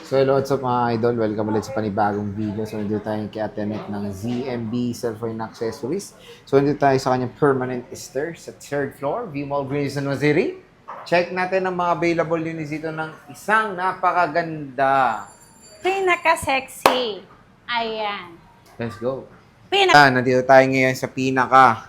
So hello, what's up mga idol? Welcome ulit sa panibagong video. So nandito tayo kay Ate Annette ng ZMB Cellphone Accessories. So nandito tayo sa kanyang permanent store sa 3rd floor, V-Mall Green San City. Check natin ang mga available units dito ng isang napakaganda. Pinaka-sexy. Ayan. Let's go. Nandito tayo ngayon sa pinaka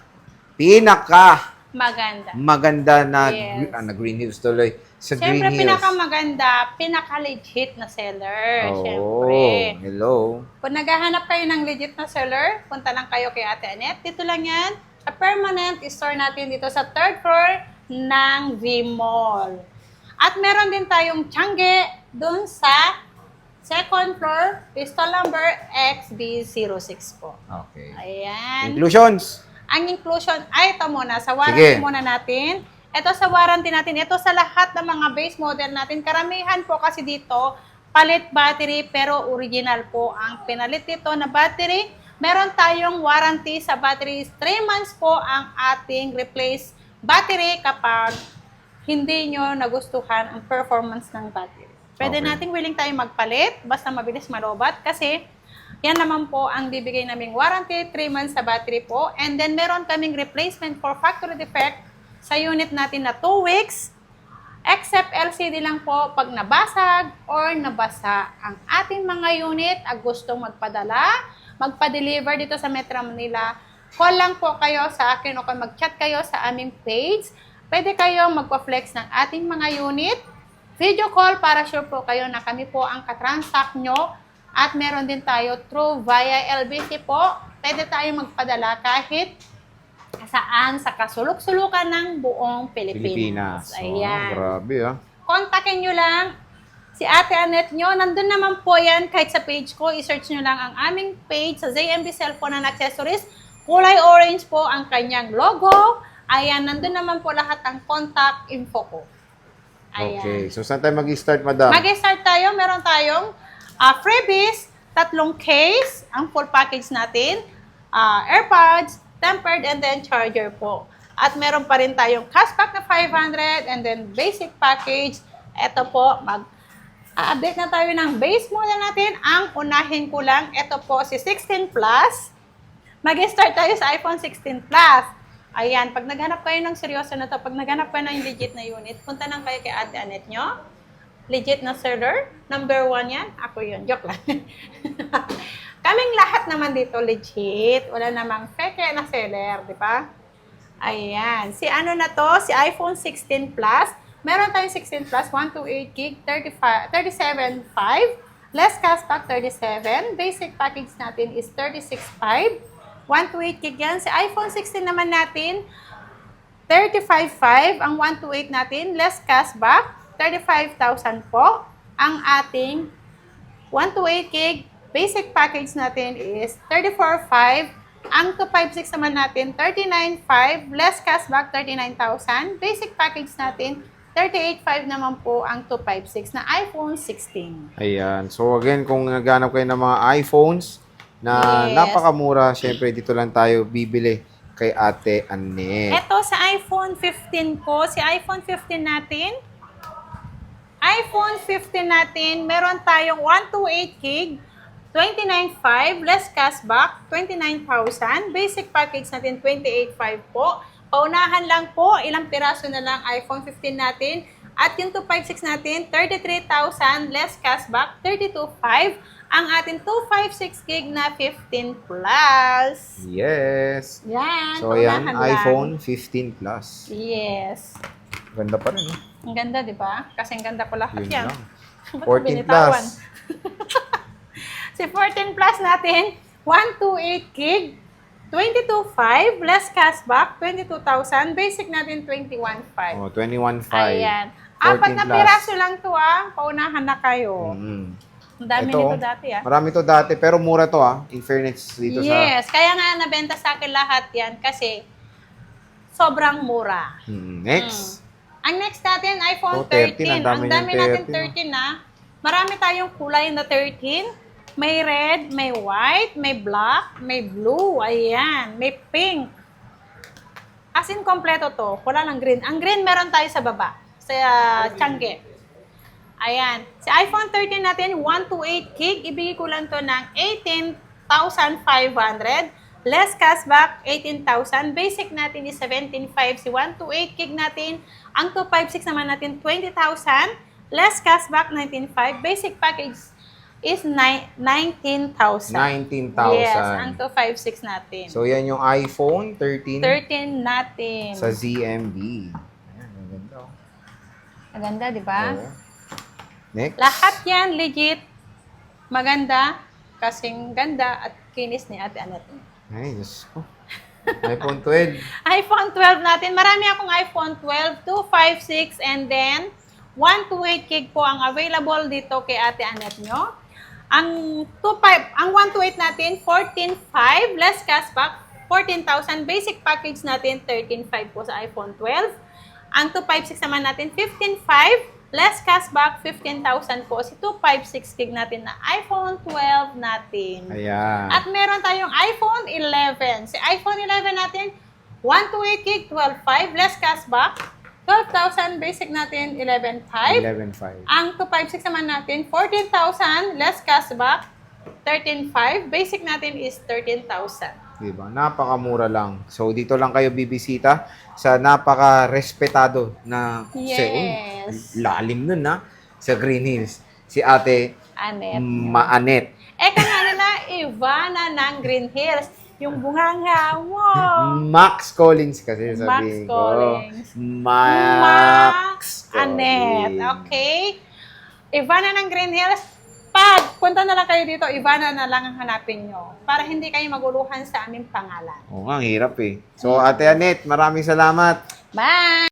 Maganda. maganda na, Yes. na Green Hills tuloy. Sa Siyempre, Green Hills. pinakamaganda, pinaka-legit na seller. Oh, Siyempre. hello. Kung naghahanap kayo ng legit na seller, punta lang kayo kay Ate Annette. Dito lang yan. Sa permanent store natin dito sa 3rd floor ng V-Mall. At meron din tayong Tiangge dun sa 2nd floor, pistol number XB06 po. Okay. Ayan. Inclusions. Ang inclusion, ay ito muna, sa warranty Sige. muna natin. Ito sa warranty natin, ito sa lahat ng mga base model natin. Karamihan po kasi dito, palit battery pero original po ang pinalit dito na battery. Meron tayong warranty sa battery, 3 months po ang ating replace battery kapag hindi nyo nagustuhan ang performance ng battery. Pwede Okay. nating willing tayong magpalit, basta mabilis malobat kasi yan naman po ang bibigay naming warranty, 3 months sa battery po. And then meron kaming replacement for factory defect sa unit natin na 2 weeks. Except LCD lang po pag nabasag or nabasa ang ating mga unit at gustong magpa-deliver dito sa Metro Manila. Call lang po kayo sa akin o kung mag-chat kayo sa aming page. Pwede kayo magpa-flex ng ating mga unit. Video call para sure po kayo na kami po ang katransact nyo. At meron din tayo through via LBC po. Pwede tayo magpadala kahit saan sa kasulok-sulukan ng buong Pilipinas. Ayan. Grabe ah. Kontakin nyo lang si Ate Annette nyo. Nandun naman po yan kahit sa page ko. I-search nyo lang ang aming page sa ZMB Cellphone and Accessories. Kulay orange po ang kanyang logo. Ayan, nandun naman po lahat ang contact info ko. Ayan. Okay. So saan tayo mag-start, madam? Mag-start tayo. Meron tayong freebies, 3 case, ang full package natin, AirPods, tempered, and then charger po. At meron pa rin tayong cashback na 500 and then basic package. Ito po, mag-update na tayo ng base model natin. Ang unahin ko lang, ito po si 16 Plus. Mag-start tayo sa iPhone 16 Plus. Ayan, pag naghanap kayo ng seryoso na to, pag naghanap kayo ng legit na unit, punta lang kayo kay Ate Annette nyo. Legit na seller. Number 1 yan. Ako yun. Joke lang. Kaming lahat naman dito legit. Wala namang fake na seller. Di ba? Ayan. Si ano na to? Si iPhone 16 Plus. Meron tayong 16 Plus. 128 gig. 37.5. Less cashback 37. Basic package natin is 36.5. 128 gig yan. Si iPhone 16 naman natin, 35.5. Ang 128 natin. Less cashback. 35,000 po. Ang ating 128 gig basic package natin is 34,500. Ang 256 naman natin, 39,500. Less cashback, 39,000. Basic package natin, 38,500 naman po ang 256 na iPhone 16. Ayan. So again, kung naghanap kayo ng mga iPhones na Yes. napakamura, syempre dito lang tayo bibili kay Ate Annette. Ito sa iPhone 15 ko, si iPhone 15 natin, meron tayong 128 gig, 29,500, less cashback, 29,000. Basic package natin, 28,500 po. Paunahan lang po, ilang piraso na lang iPhone 15 natin. At yung 256 natin, 33,000, less cashback, 32,500. Ang ating 256 gig na 15 Plus. Yes. Yan, So ayan, paunahan lang. iPhone 15 Plus. Yes. Ganda pa rin. Ang ganda, di ba? Kasi ang ganda ko lahat Yun yan. lang. Ba't 14 binitawan? Plus. Si 14 Plus natin, 128 gig, 22,500, less cashback, 22,000. Basic natin, 21,500. Oh, 21.5. Ayan. 14 Apat na plus. piraso lang to paunahan na kayo. Ang dami Ito, nito dati Marami to dati, pero mura to in fairness dito Yes, kaya nga nabenta sa akin lahat yan kasi sobrang mura. sa... Next. Ang next natin, iPhone Oh, 13. 13. Ang dami ng natin 13, 13 na. Marami tayong kulay na 13. May red, may white, may black, may blue. Ayan. May pink. As in, kompleto to. Wala lang green. Ang green meron tayo sa baba. Sa Tiangge. Ayan. Si iPhone 13 natin, 128 gig. Ibigay ko lang to ng 18,500. Less cashback, 18,000. Basic natin is 17,500. Si 128 gig natin, ang 256 naman natin, 20,000. Less cashback, 19,500. Basic package is 19,000. 19,000. Yes, ang 256 natin. So, yan yung iPhone 13 13 natin. sa ZMB. Ayan, ang ganda. Oh. Maganda, di ba? Oo. Next. Lahat yan legit. Maganda. Kasing ganda at kinis ni Ate Anet. Ay, Diyos ko. iPhone 12. iPhone 12 natin. Marami akong iPhone 12, 256, and then 128 gig po ang available dito kay Ate Anet nyo. Ang 128 natin, 14,500 less cashback, 14,000. Basic package natin, 13,500 po sa iPhone 12. Ang 256 naman natin, 15,500 less cashback, 15,000 po. Si 256 gig natin na iPhone 12 natin. Ayan. At meron tayong iPhone 11. Si iPhone 11 natin, 128 gig, 12,500 less cashback, 12,000. Basic natin, 11,500. 11.5. Ang 256 naman natin, 14,000 less cashback, 13,500. Basic natin is 13,000. Diba? Napakamura lang. So, dito lang kayo bibisita sa napaka-respetado na Yes. lalim nun na sa Green Hills. Si Ate Anet. Maanet. Eka nga nila, Ivana ng Green Hills. Yung bunganga, wow! Max Collins kasi Max sabihin ko. Collins. Max Anet. Collins. Okay? Ivana ng Green Hills. Pag punta na lang kayo dito, Ivana na lang ang hanapin nyo. Para hindi kayo maguluhan sa aming pangalan. Oo nga, ang hirap eh. So, Ate Anet, maraming salamat. Bye!